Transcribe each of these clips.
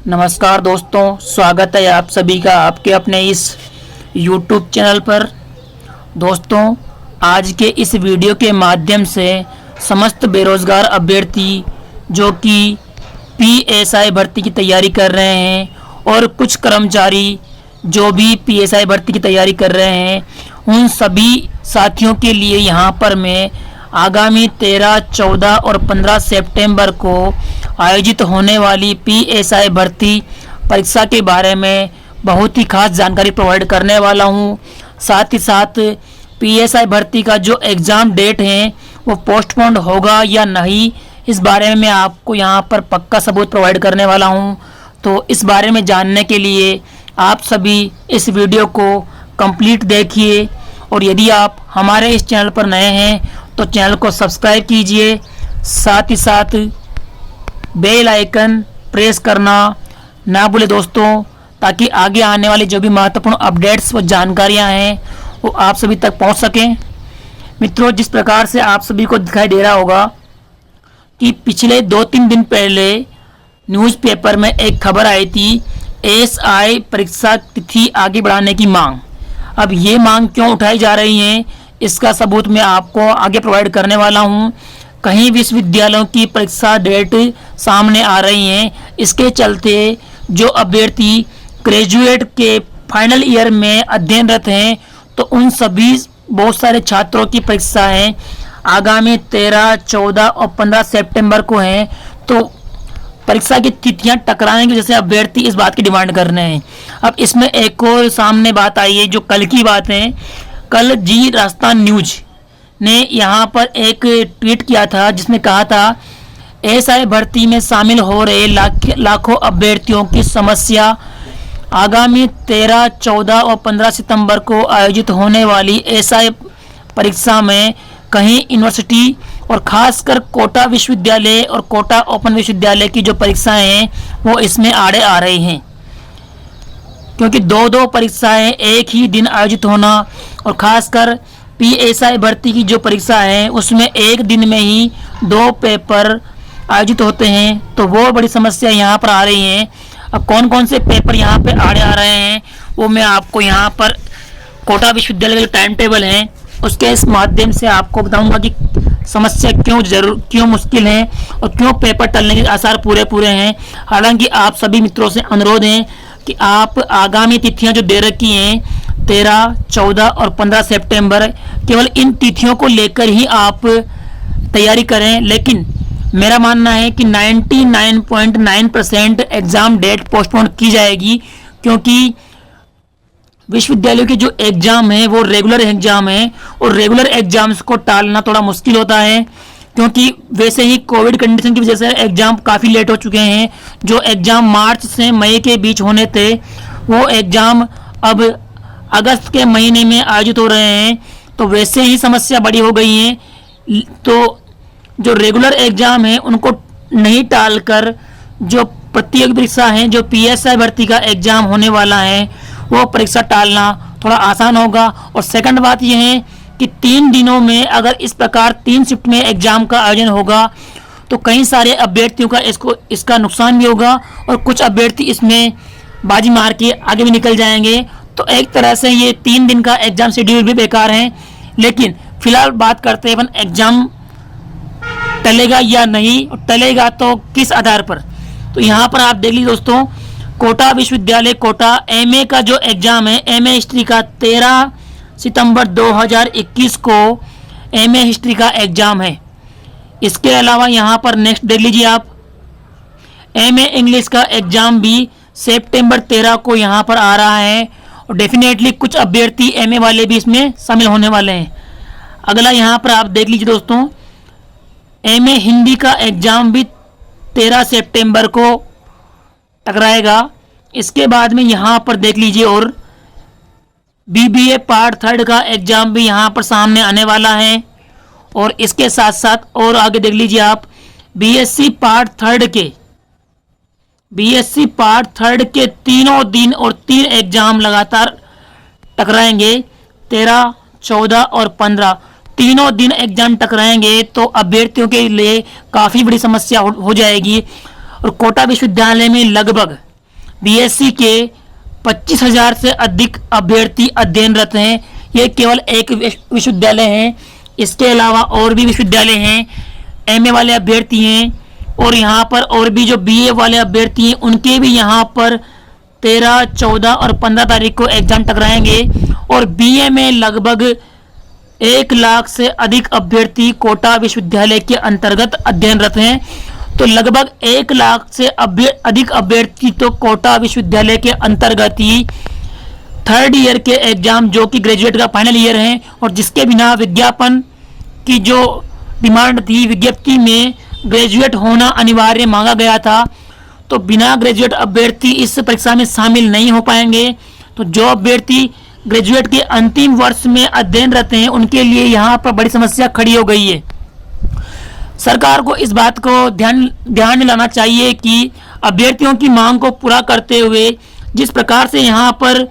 नमस्कार दोस्तों, स्वागत है आप सभी का आपके अपने इस YouTube चैनल पर। दोस्तों, आज के इस वीडियो के माध्यम से समस्त बेरोज़गार अभ्यर्थी जो कि PSI भर्ती की तैयारी कर रहे हैं और कुछ कर्मचारी जो भी PSI भर्ती की तैयारी कर रहे हैं, उन सभी साथियों के लिए यहाँ पर मैं आगामी 13, 14 और 15 सितंबर को आयोजित होने वाली PSI भर्ती परीक्षा के बारे में बहुत ही खास जानकारी प्रोवाइड करने वाला हूं। साथ ही साथ PSI भर्ती का जो एग्ज़ाम डेट है वो पोस्टपोन्ड होगा या नहीं, इस बारे में मैं आपको यहां पर पक्का सबूत प्रोवाइड करने वाला हूं। तो इस बारे में जानने के लिए आप सभी इस वीडियो को कंप्लीट देखिए, और यदि आप हमारे इस चैनल पर नए हैं तो चैनल को सब्सक्राइब कीजिए। साथ ही साथ बेल आइकन प्रेस करना ना भूले दोस्तों, ताकि आगे आने वाली जो भी महत्वपूर्ण अपडेट्स व जानकारियां हैं वो आप सभी तक पहुंच सकें। मित्रों, जिस प्रकार से आप सभी को दिखाई दे रहा होगा कि पिछले 2-3 दिन पहले न्यूज़पेपर में एक खबर आई थी, SI परीक्षा तिथि आगे बढ़ाने की मांग। अब ये मांग क्यों उठाई जा रही है, इसका सबूत मैं आपको आगे प्रोवाइड करने वाला हूँ। कहीं विश्वविद्यालयों की परीक्षा डेट सामने आ रही हैं, इसके चलते जो अभ्यर्थी ग्रेजुएट के फाइनल ईयर में अध्ययनरत हैं तो उन सभी बहुत सारे छात्रों की परीक्षाएं आगामी 13, 14 और 15 सितंबर को हैं। तो परीक्षा की तिथियां टकराने की वजह से अभ्यर्थी इस बात की डिमांड कर रहे हैं। अब इसमें एक और सामने बात आई है जो कल की बात है। कल जी राजस्थान न्यूज ने यहाँ पर एक ट्वीट किया था जिसमें कहा था, SI भर्ती में शामिल हो रहे लाखों अभ्यर्थियों की समस्या आगामी 13, 14 और 15 सितंबर को आयोजित होने वाली SI परीक्षा में कहीं यूनिवर्सिटी और खासकर कोटा विश्वविद्यालय और कोटा ओपन विश्वविद्यालय की जो परीक्षाएं हैं वो इसमें आड़े आ रही हैं, क्योंकि दो परीक्षाएं एक ही दिन आयोजित होना और खासकर PSI भर्ती की जो परीक्षा है उसमें एक दिन में ही 2 पेपर आयोजित होते हैं, तो वो बड़ी समस्या यहाँ पर आ रही है। अब कौन कौन से पेपर यहाँ पे आड़े आ रहे हैं वो मैं आपको यहाँ पर कोटा विश्वविद्यालय का जो टाइम टेबल है उसके इस माध्यम से आपको बताऊंगा कि समस्या क्यों मुश्किल है और क्यों पेपर टलने के आसार पूरे हैं। हालांकि आप सभी मित्रों से अनुरोध है कि आप आगामी तिथियां जो दे रखी हैं 13, 14 और 15 सितंबर, केवल इन तिथियों को लेकर ही आप तैयारी करें। लेकिन मेरा मानना है कि 99.9% एग्ज़ाम डेट पोस्टपोन की जाएगी, क्योंकि विश्वविद्यालयों के जो एग्ज़ाम है वो रेगुलर एग्ज़ाम है और रेगुलर एग्ज़ाम्स को टालना थोड़ा मुश्किल होता है, क्योंकि वैसे ही कोविड कंडीशन की वजह से एग्ज़ाम काफ़ी लेट हो चुके हैं। जो एग्ज़ाम मार्च से मई के बीच होने थे वो एग्ज़ाम अब अगस्त के महीने में आयोजित हो रहे हैं, तो वैसे ही समस्या बड़ी हो गई है। तो जो रेगुलर एग्ज़ाम है उनको नहीं टालकर जो प्रतियोगी परीक्षा हैं, जो PSI भर्ती का एग्ज़ाम होने वाला है वो परीक्षा टालना थोड़ा आसान होगा। और सेकंड बात यह है कि 3 दिनों में अगर इस प्रकार 3 शिफ्ट में एग्ज़ाम का आयोजन होगा तो कई सारे अभ्यर्थियों का इसका नुकसान भी होगा और कुछ अभ्यर्थी इसमें बाजी मार के आगे भी निकल जाएंगे। तो एक तरह से ये 3 दिन का एग्ज़ाम शेड्यूल भी बेकार है। लेकिन फिलहाल बात करते हैं अपन एग्ज़ाम टलेगा या नहीं, टलेगा तो किस आधार पर। तो यहाँ पर आप देख लीजिए दोस्तों, कोटा विश्वविद्यालय कोटा MA का जो एग्ज़ाम है, MA हिस्ट्री का 13 सितंबर 2021 को MA हिस्ट्री का एग्ज़ाम है। इसके अलावा यहाँ पर नेक्स्ट देख लीजिए आप, MA इंग्लिश का एग्ज़ाम भी सितंबर 13 को यहाँ पर आ रहा है और डेफिनेटली कुछ अभ्यर्थी MA वाले भी इसमें शामिल होने वाले हैं। अगला यहाँ पर आप देख लीजिए दोस्तों, MA हिंदी का एग्ज़ाम भी 13 सितंबर को टकराएगा। इसके बाद में यहाँ पर देख लीजिए और BBA पार्ट 3 का एग्ज़ाम भी यहाँ पर सामने आने वाला है। और इसके साथ साथ और आगे देख लीजिए आप, BSc पार्ट 3 के तीनों दिन और 3 एग्ज़ाम लगातार टकराएंगे, 13, 14 और 15 तीनों दिन एग्ज़ाम टकराएंगे, तो अभ्यर्थियों के लिए काफ़ी बड़ी समस्या हो जाएगी। और कोटा विश्वविद्यालय में लगभग बीएससी के 25,000 से अधिक अभ्यर्थी अध्ययनरत हैं। ये केवल एक विश्वविद्यालय है, इसके अलावा और भी विश्वविद्यालय हैं, एमए वाले अभ्यर्थी हैं, और यहाँ पर और भी जो बीए वाले अभ्यर्थी हैं उनके भी यहाँ पर 13, 14 और 15 तारीख को एग्जाम टकराएंगे। और बीए में लगभग 1 लाख से अधिक अभ्यर्थी कोटा विश्वविद्यालय के अंतर्गत अध्ययनरत हैं। तो लगभग 1 लाख से अधिक अभ्यर्थी तो कोटा विश्वविद्यालय के अंतर्गत ही थर्ड ईयर के एग्जाम जो कि ग्रेजुएट का फाइनल ईयर है, और जिसके बिना विज्ञापन की जो डिमांड थी, विज्ञप्ति में ग्रेजुएट होना अनिवार्य मांगा गया था, तो बिना ग्रेजुएट अभ्यर्थी इस परीक्षा में शामिल नहीं हो पाएंगे। तो जो अभ्यर्थी ग्रेजुएट के अंतिम वर्ष में अध्ययनरत हैं उनके लिए यहाँ पर बड़ी समस्या खड़ी हो गई है। सरकार को इस बात को ध्यान में लाना चाहिए कि अभ्यर्थियों की मांग को पूरा करते हुए जिस प्रकार से यहाँ पर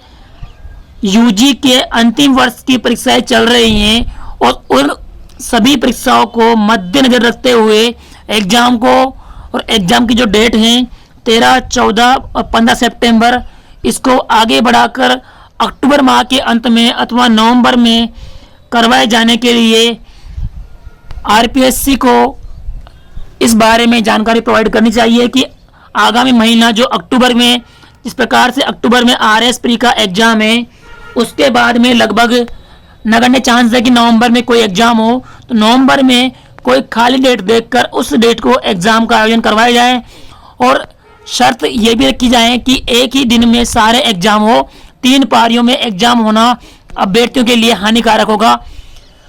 यूजी के अंतिम वर्ष की परीक्षाएं चल रही हैं, और उन सभी परीक्षाओं को मद्देनजर रखते हुए एग्जाम को, और एग्जाम की जो डेट है 13, 14 और 15 सितंबर, इसको आगे बढ़ाकर अक्टूबर माह के अंत में अथवा नवंबर में करवाए जाने के लिए आरपीएससी को इस बारे में जानकारी प्रोवाइड करनी चाहिए कि आगामी महीना जो अक्टूबर में, जिस प्रकार से अक्टूबर में आरएस प्री का एग्जाम है, उसके बाद में लगभग नगण्य चांस है कि नवंबर में कोई एग्जाम हो, तो नवंबर में कोई खाली डेट देखकर उस डेट को एग्जाम का आयोजन करवाया जाए। और शर्त ये भी रखी जाए कि एक ही दिन में सारे एग्जाम हो, 3 पारियों में एग्जाम होना अभ्यर्थियों के लिए हानिकारक होगा।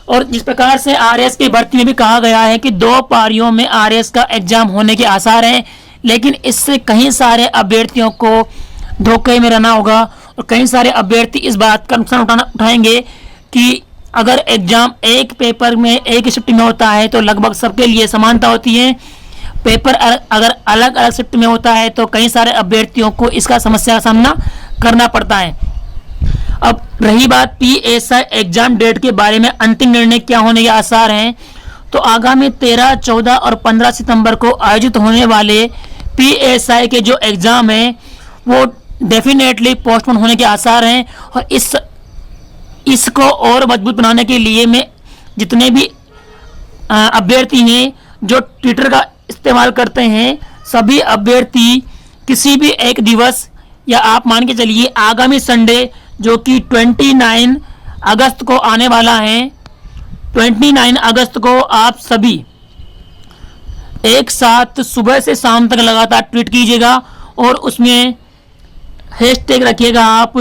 और जिस प्रकार से आरएस की भर्ती में भी कहा गया है कि 2 पारियों में आरएस का एग्जाम होने के आसार हैं, लेकिन इससे कई सारे अभ्यर्थियों को धोखे में रहना होगा, और कई सारे अभ्यर्थी इस बात का नुकसान उठाएंगे कि अगर एग्जाम एक पेपर में एक शिफ्ट में होता है तो लगभग सबके लिए समानता होती है, पेपर अगर अलग अलग शिफ्ट में होता है तो कई सारे अभ्यर्थियों को इसका समस्या का सामना करना पड़ता है। अब रही बात पीएसआई एग्जाम डेट के बारे में, अंतिम निर्णय क्या होने के आसार हैं, तो आगामी 13, 14 और 15 सितंबर को आयोजित होने वाले पीएसआई के जो एग्जाम है वो डेफिनेटली पोस्टपोन होने के आसार हैं। और इसको और मजबूत बनाने के लिए मैं जितने भी अभ्यर्थी हैं जो ट्विटर का इस्तेमाल करते हैं, सभी अभ्यर्थी किसी भी एक दिवस, या आप मान के चलिए आगामी संडे जो कि 29 अगस्त को आने वाला है, 29 अगस्त को आप सभी एक साथ सुबह से शाम तक लगातार ट्वीट कीजिएगा, और उसमें हैशटैग रखिएगा आप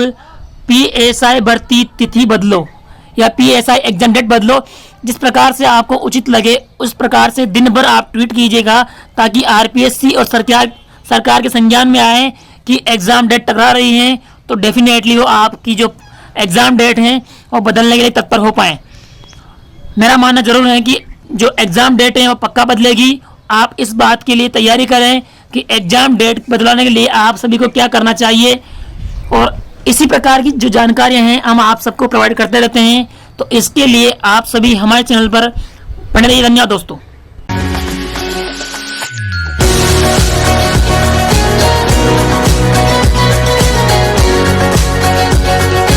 पीएसआई भर्ती तिथि बदलो या पीएसआई एग्जाम डेट बदलो। जिस प्रकार से आपको उचित लगे उस प्रकार से दिन भर आप ट्वीट कीजिएगा, ताकि आरपीएससी और सरकार के संज्ञान में आए कि एग्ज़ाम डेट टकरा रही है, तो डेफिनेटली वो आपकी जो एग्ज़ाम डेट है वो बदलने के लिए तत्पर हो पाए। मेरा मानना जरूर है कि जो एग्ज़ाम डेट है वो पक्का बदलेगी। आप इस बात के लिए तैयारी करें कि एग्ज़ाम डेट बदलाने के लिए आप सभी को क्या करना चाहिए, और इसी प्रकार की जो जानकारियां हैं हम आप सबको प्रोवाइड करते रहते हैं। तो इसके लिए आप सभी हमारे चैनल पर बने रहिए। धन्यवाद दोस्तों।